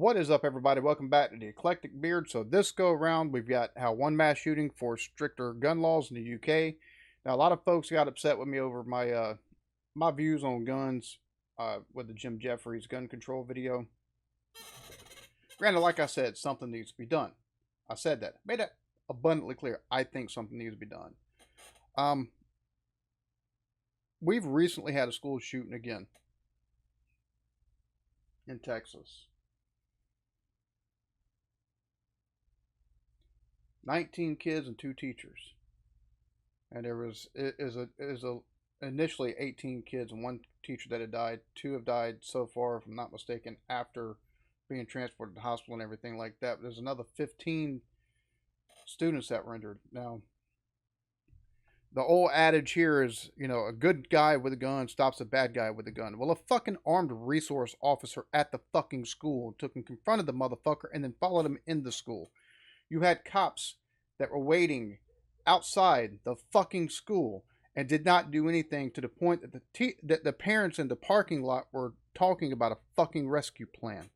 What is up, everybody? Welcome back to the Eclectic Beard. So this go around, we've got how one mass shooting for stricter gun laws in the UK. Now, a lot of folks got upset with me over my views on guns with the Jim Jeffries gun control video. Granted, like I said, something needs to be done. I said that, made that abundantly clear. I think something needs to be done. We've recently had a school shooting again in Texas. 19 kids and 2 teachers, and there was initially 18 kids and 1 teacher that had died. 2 have died so far, if I'm not mistaken, after being transported to the hospital and everything like that. But there's another 15 students that were injured. Now, the old adage here is, a good guy with a gun stops a bad guy with a gun. Well, a fucking armed resource officer at the fucking school took and confronted the motherfucker and then followed him in the school. You had cops that were waiting outside the fucking school and did not do anything, to the point that the parents in the parking lot were talking about a fucking rescue plan.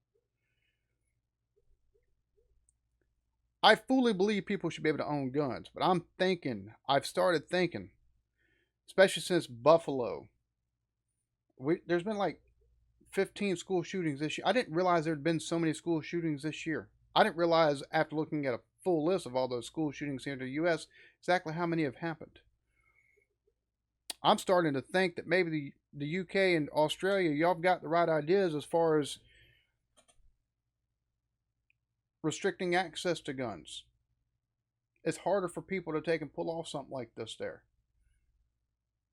I fully believe people should be able to own guns, but I've started thinking, especially since Buffalo, there's been like 15 school shootings this year. I didn't realize there had been so many school shootings this year. I didn't realize, after looking at a full list of all those school shootings here in the U.S., exactly how many have happened. I'm starting to think that maybe the UK and Australia, y'all have got the right ideas as far as restricting access to guns. It's harder for people to take and pull off something like this there.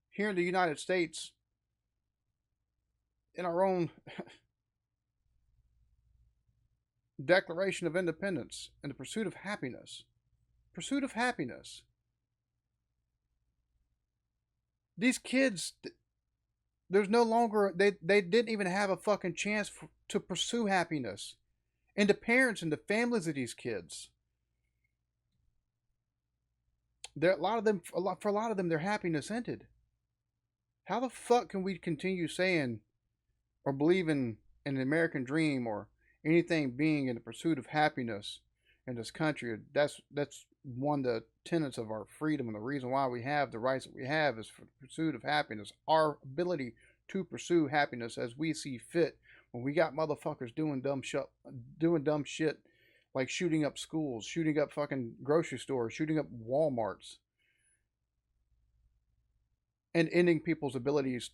Here in the United States, in our own Declaration of Independence and the pursuit of happiness. Pursuit of happiness. These kids, there's no longer, they didn't even have a fucking chance to pursue happiness. And the parents and the families of these kids, for a lot of them, their happiness ended. How the fuck can we continue saying or believing in the American dream or anything being in the pursuit of happiness in this country? That's one of the tenets of our freedom, and the reason why we have the rights that we have is for the pursuit of happiness. Our ability to pursue happiness as we see fit. When we got motherfuckers doing dumb shit like shooting up schools, shooting up fucking grocery stores, shooting up Walmarts, and ending people's abilities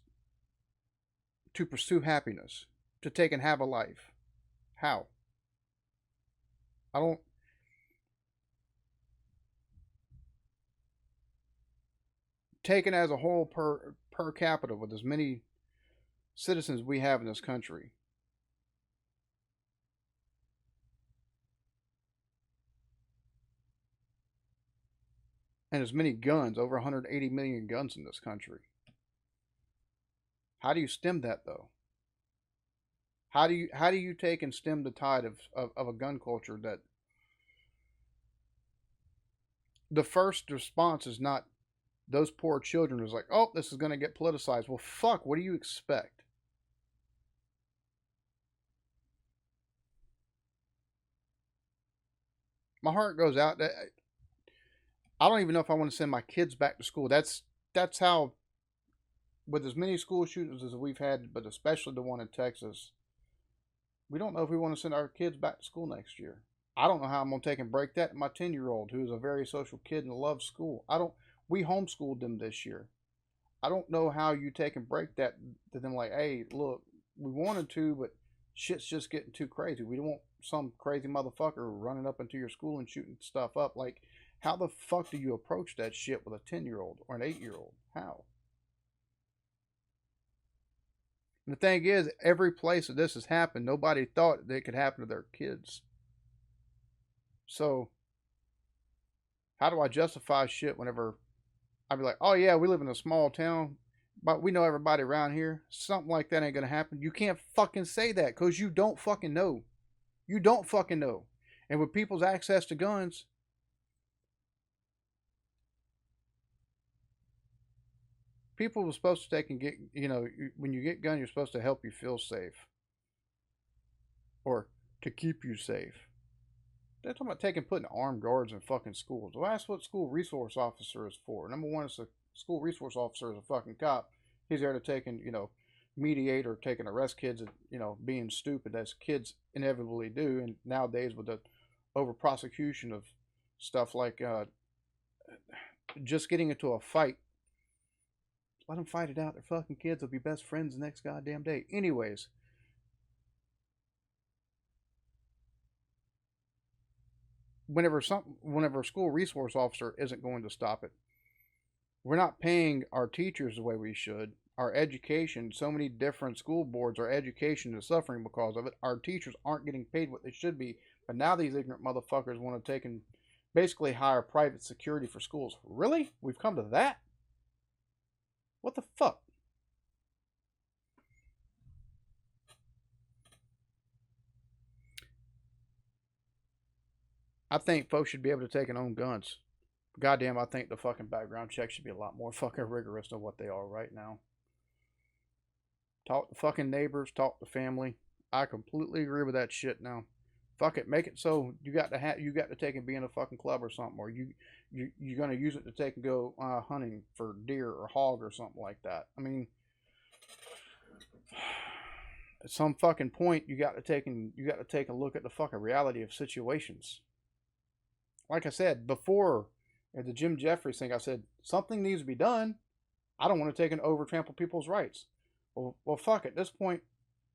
to pursue happiness, to take and have a life. How? I don't. Taken as a whole, per capita, with as many citizens we have in this country, and as many guns, over 180 million guns in this country. How do you stem that, though? How do you take and stem the tide of a gun culture that the first response is not those poor children is like, oh, this is going to get politicized. Well, fuck, what do you expect? My heart goes out. I don't even know if I want to send my kids back to school. That's how, with as many school shootings as we've had, but especially the one in Texas, we don't know if we want to send our kids back to school next year. I don't know how I'm going to take and break that to my 10-year-old, who is a very social kid and loves school. We homeschooled them this year. I don't know how you take and break that to them, like, hey, look, we wanted to, but shit's just getting too crazy. We don't want some crazy motherfucker running up into your school and shooting stuff up. Like, how the fuck do you approach that shit with a 10-year-old or an 8-year-old? How? And the thing is, every place that this has happened, nobody thought that it could happen to their kids. So, how do I justify shit whenever I'd be like, oh yeah, we live in a small town, but we know everybody around here? Something like that ain't gonna happen. You can't fucking say that, because you don't fucking know. You don't fucking know. And with people's access to guns, people were supposed to take and get, when you get gun, you're supposed to help you feel safe. Or to keep you safe. They're talking about putting armed guards in fucking schools. Well, that's what school resource officer is for. Number one, it's a school resource officer is a fucking cop. He's there to take and, mediate or take and arrest kids, being stupid as kids inevitably do. And nowadays with the over prosecution of stuff like just getting into a fight, let them fight it out. Their fucking kids will be best friends the next goddamn day. Anyways, whenever a school resource officer isn't going to stop it, we're not paying our teachers the way we should. Our education, so many different school boards, our education is suffering because of it. Our teachers aren't getting paid what they should be. But now these ignorant motherfuckers want to take and basically hire private security for schools. Really? We've come to that? What the fuck? I think folks should be able to take and own guns. Goddamn, I think the fucking background check should be a lot more fucking rigorous than what they are right now. Talk to fucking neighbors, talk to family. I completely agree with that shit now. Fuck it, make it so you got to take and be in a fucking club or something, or you're gonna use it to take and go hunting for deer or hog or something like that. I mean, at some fucking point you got to take a look at the fucking reality of situations. Like I said before, at the Jim Jeffries thing, I said something needs to be done. I don't want to take and over trample people's rights. Well, fuck. At this point,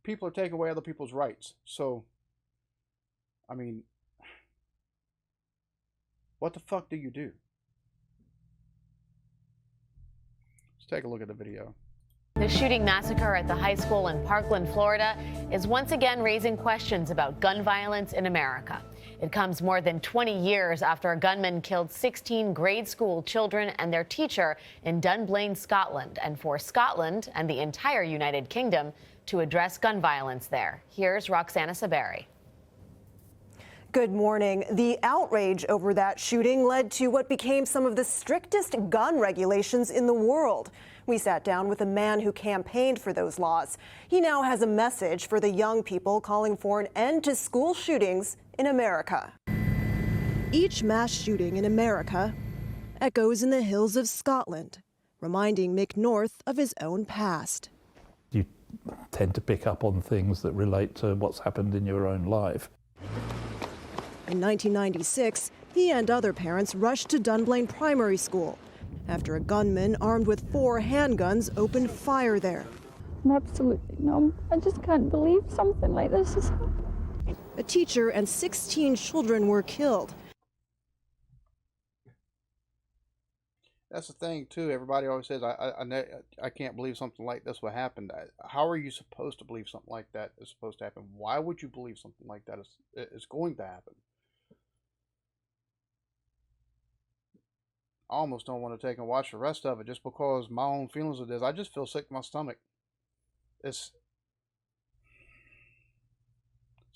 people are taking away other people's rights. So, I mean, what the fuck do you do? Let's take a look at the video. The shooting massacre at the high school in Parkland, Florida, is once again raising questions about gun violence in America. It comes more than 20 years after a gunman killed 16 grade school children and their teacher in Dunblane, Scotland, and forced Scotland and the entire United Kingdom to address gun violence there. Here's Roxana Saberi. Good morning. The outrage over that shooting led to what became some of the strictest gun regulations in the world. We sat down with a man who campaigned for those laws. He now has a message for the young people calling for an end to school shootings in America. Each mass shooting in America echoes in the hills of Scotland, reminding Mick North of his own past. You tend to pick up on things that relate to what's happened in your own life. In 1996, he and other parents rushed to Dunblane Primary School after a gunman armed with 4 handguns opened fire there. I'm absolutely numb. I just can't believe something like this is happening. A teacher and 16 children were killed. That's the thing too. Everybody always says, "I can't believe something like this would happen." How are you supposed to believe something like that is supposed to happen? Why would you believe something like that is going to happen? I almost don't want to take and watch the rest of it just because my own feelings of this. I just feel sick to my stomach. It's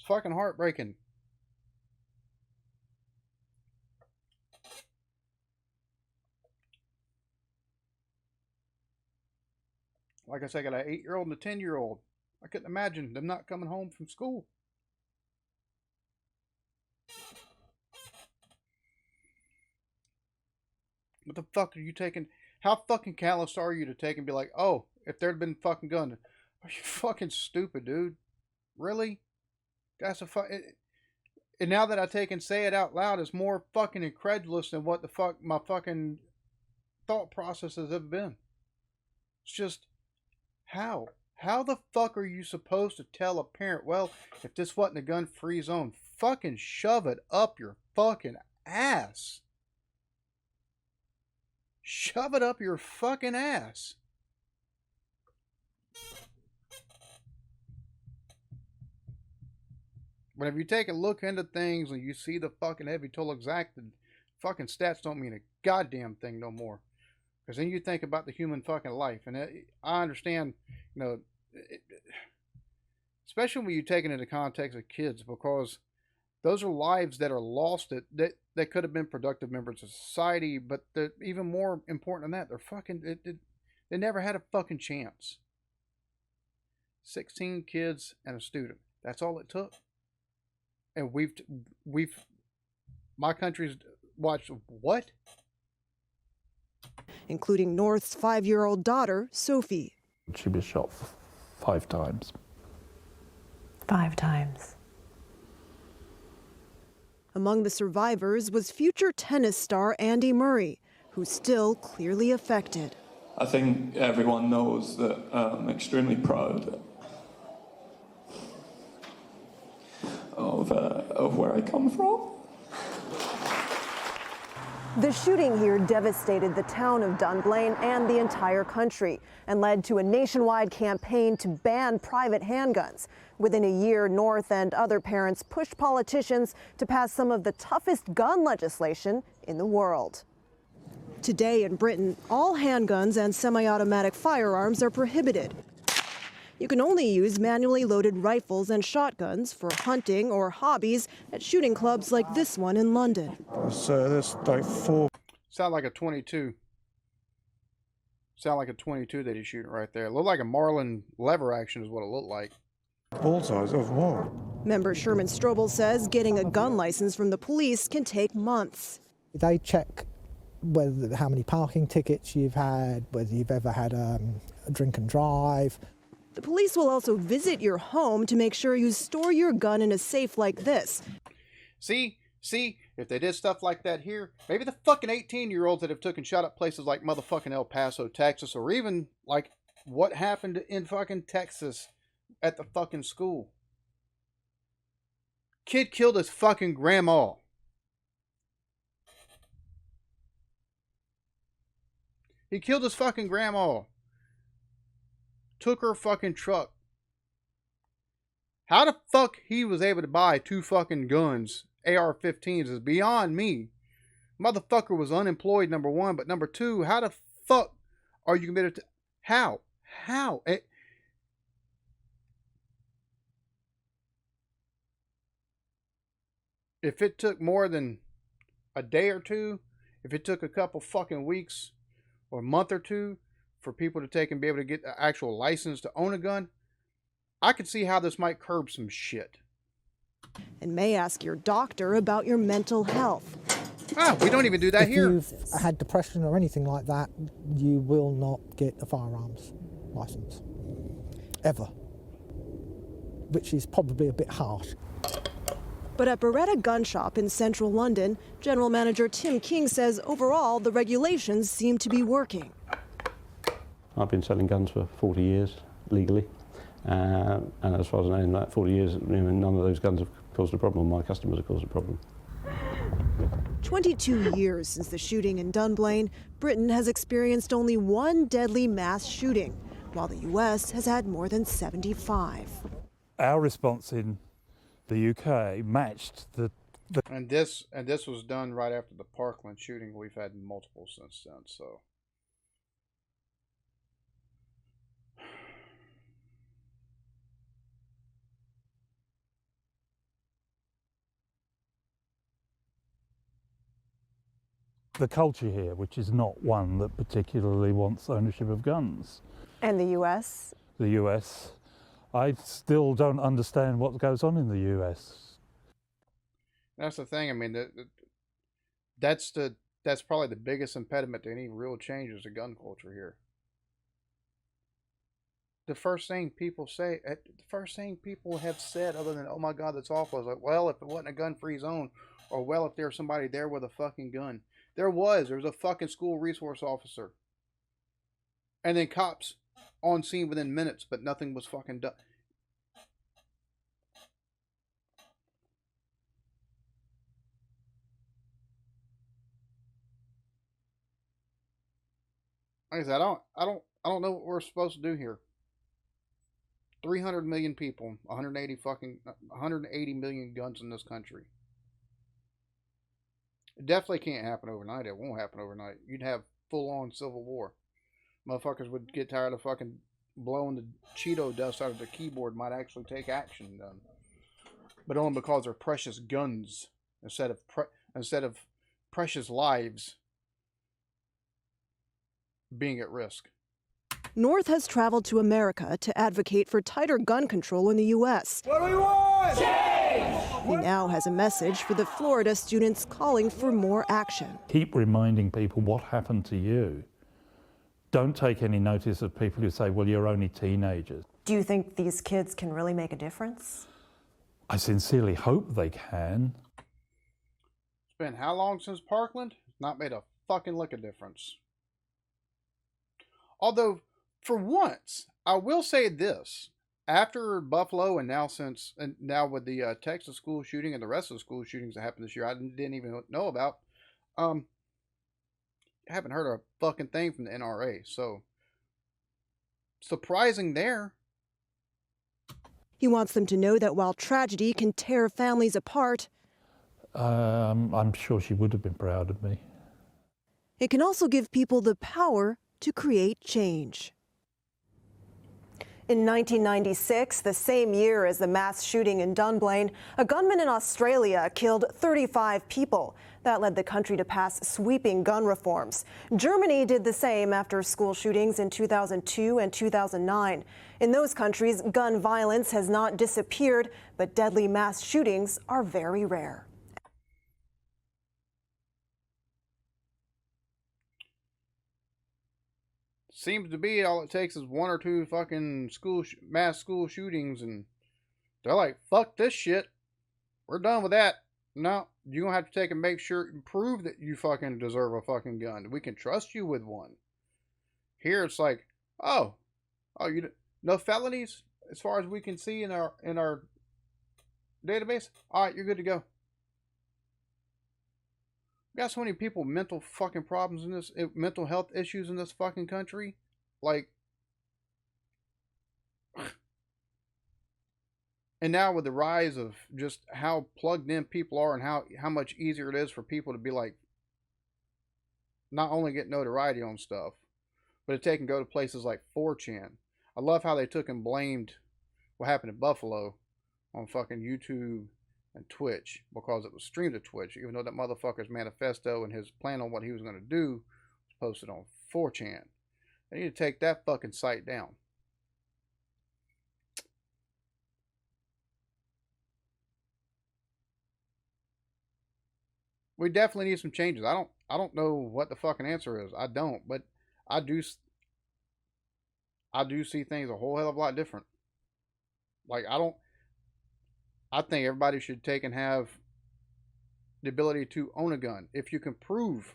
fucking heartbreaking. Like I said, I got an 8-year-old and a 10-year-old. I couldn't imagine them not coming home from school. What the fuck are you taking? How fucking callous are you to take and be like, oh, if there'd been fucking gun, are you fucking stupid, dude? Really? That's a fuck. And now that I take and say it out loud, it's more fucking incredulous than what the fuck my fucking thought processes have been. It's just, how? How the fuck are you supposed to tell a parent, well, if this wasn't a gun-free zone, fucking shove it up your fucking ass. Shove it up your fucking ass. Whenever you take a look into things and you see the fucking heavy toll exacted, fucking stats don't mean a goddamn thing no more. Because then you think about the human fucking life. And I understand, especially when you take it into context of kids, because those are lives that are lost that could have been productive members of society. But even more important than that, they're fucking, they never had a fucking chance. 16 kids and a student. That's all it took. and my country's watched what? Including North's 5-year-old daughter, Sophie. She was shot 5 times. 5 times. Among the survivors was future tennis star Andy Murray, who's still clearly affected. I think everyone knows that I'm extremely proud of where I come from. The shooting here devastated the town of Dunblane and the entire country and led to a nationwide campaign to ban private handguns. Within a year, North and other parents pushed politicians to pass some of the toughest gun legislation in the world. Today in Britain, all handguns and semi-automatic firearms are prohibited. You can only use manually loaded rifles and shotguns for hunting or hobbies at shooting clubs like this one in London. So there's like 4. Sound like a 22. Sound like a 22 that he's shooting right there. It looked like a Marlin lever action is what it looked like. Bullseyes of what? Member Sherman Strobel says getting a gun license from the police can take months. They check how many parking tickets you've had, whether you've ever had a drink and drive. The police will also visit your home to make sure you store your gun in a safe like this. See, if they did stuff like that here, maybe the fucking 18-year-olds that have taken shot at places like motherfucking El Paso, Texas, or even like what happened in fucking Texas at the fucking school. Kid killed his fucking grandma. He killed his fucking grandma. Took her fucking truck. How the fuck he was able to buy 2 fucking guns, AR-15s, is beyond me. Motherfucker was unemployed, number 1, but number 2, how the fuck are you committed to? How? If it took more than a day or two, if it took a couple fucking weeks or a month or two for people to take and be able to get an actual license to own a gun, I could see how this might curb some shit. And may ask your doctor about your mental health. We don't even do that here. If you've had depression or anything like that, you will not get a firearms license. Ever. Which is probably a bit harsh. But at Beretta Gun Shop in central London, General Manager Tim King says overall the regulations seem to be working. I've been selling guns for 40 years legally, and as far as I know, in that 40 years, none of those guns have caused a problem. My customers have caused a problem. 22 years since the shooting in Dunblane, Britain has experienced only 1 deadly mass shooting, while the U.S. has had more than 75. Our response in the UK matched the And this was done right after the Parkland shooting. We've had multiple since then, so. the culture here, which is not one that particularly wants ownership of guns. And the U.S.? The US, I still don't understand what goes on in the US. That's the thing. I mean, that's probably the biggest impediment to any real change is the gun culture here. The first thing people have said, other than "Oh my God, that's awful," is like, "Well, if it wasn't a gun-free zone, or well, if there's somebody there with a fucking gun." There was a fucking school resource officer, and then cops on scene within minutes, but nothing was fucking done. Like I said, I don't know what we're supposed to do here. 300 million people, 180 million guns in this country. It definitely can't happen overnight. It won't happen overnight. You'd have full-on civil war. Motherfuckers would get tired of fucking blowing the Cheeto dust out of the keyboard, might actually take action done. But only because they're precious guns instead of precious lives being at risk. North has traveled to America to advocate for tighter gun control in the U.S. What do we want? Change! He now has a message for the Florida students calling for more action. Keep reminding people what happened to you. Don't take any notice of people who say, well, you're only teenagers. Do you think these kids can really make a difference? I sincerely hope they can. It's been how long since Parkland? Not made a fucking lick of difference. Although, for once, I will say this. After Buffalo and now with the Texas school shooting and the rest of the school shootings that happened this year, I didn't even know about. I haven't heard a fucking thing from the NRA. So, surprising there. He wants them to know that while tragedy can tear families apart, I'm sure she would have been proud of me. it can also give people the power to create change. In 1996, the same year as the mass shooting in Dunblane, a gunman in Australia killed 35 people. That led the country to pass sweeping gun reforms. Germany did the same after school shootings in 2002 and 2009. In those countries, gun violence has not disappeared, but deadly mass shootings are very rare. Seems to be all it takes is one or two fucking mass school shootings, and they're like, fuck this shit. We're done with that. No, you're gonna have to take and make sure, prove that you fucking deserve a fucking gun. We can trust you with one. Here it's like, oh, no felonies as far as we can see in our database. All right, you're good to go. We got so many people with mental fucking problems in this, mental health issues in this fucking country. Like, and now with the rise of just how plugged in people are and how much easier it is for people to be like, not only get notoriety on stuff, but they can go to places like 4chan. I love how they took and blamed what happened in Buffalo on fucking YouTube and Twitch, because it was streamed to Twitch, even though that motherfucker's manifesto and his plan on what he was going to do was posted on 4chan. They need to take that fucking site down. We definitely need some changes. I don't know what the fucking answer is. I don't, but I do see things a whole hell of a lot different. Like, I think everybody should take and have the ability to own a gun. If you can prove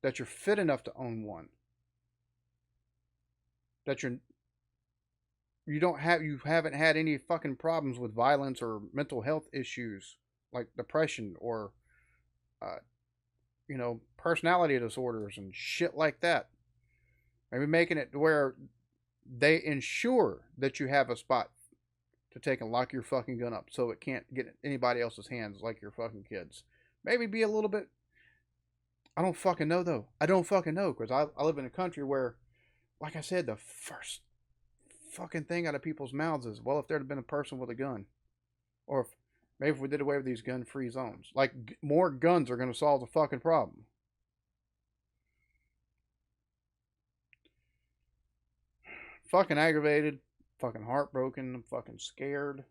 that you're fit enough to own one, that you haven't had any fucking problems with violence or mental health issues like depression or personality disorders and shit like that. Maybe making it where they ensure that you have a spot to take and lock your fucking gun up so it can't get in anybody else's hands like your fucking kids. Maybe be a little bit... I don't fucking know, though. I don't fucking know, because I live in a country where, like I said, the first fucking thing out of people's mouths is, well, if there'd have been a person with a gun. Or maybe if we did away with these gun-free zones. Like, more guns are going to solve the fucking problem. Fucking aggravated. Fucking heartbroken. I'm fucking scared.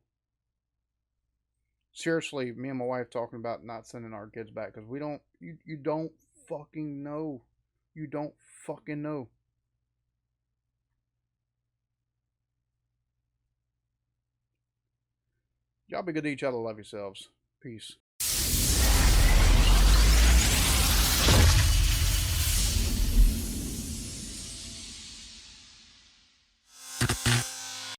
Seriously, me and my wife talking about not sending our kids back because we don't. You don't fucking know. You don't fucking know. Y'all be good to each other. Love yourselves. Peace.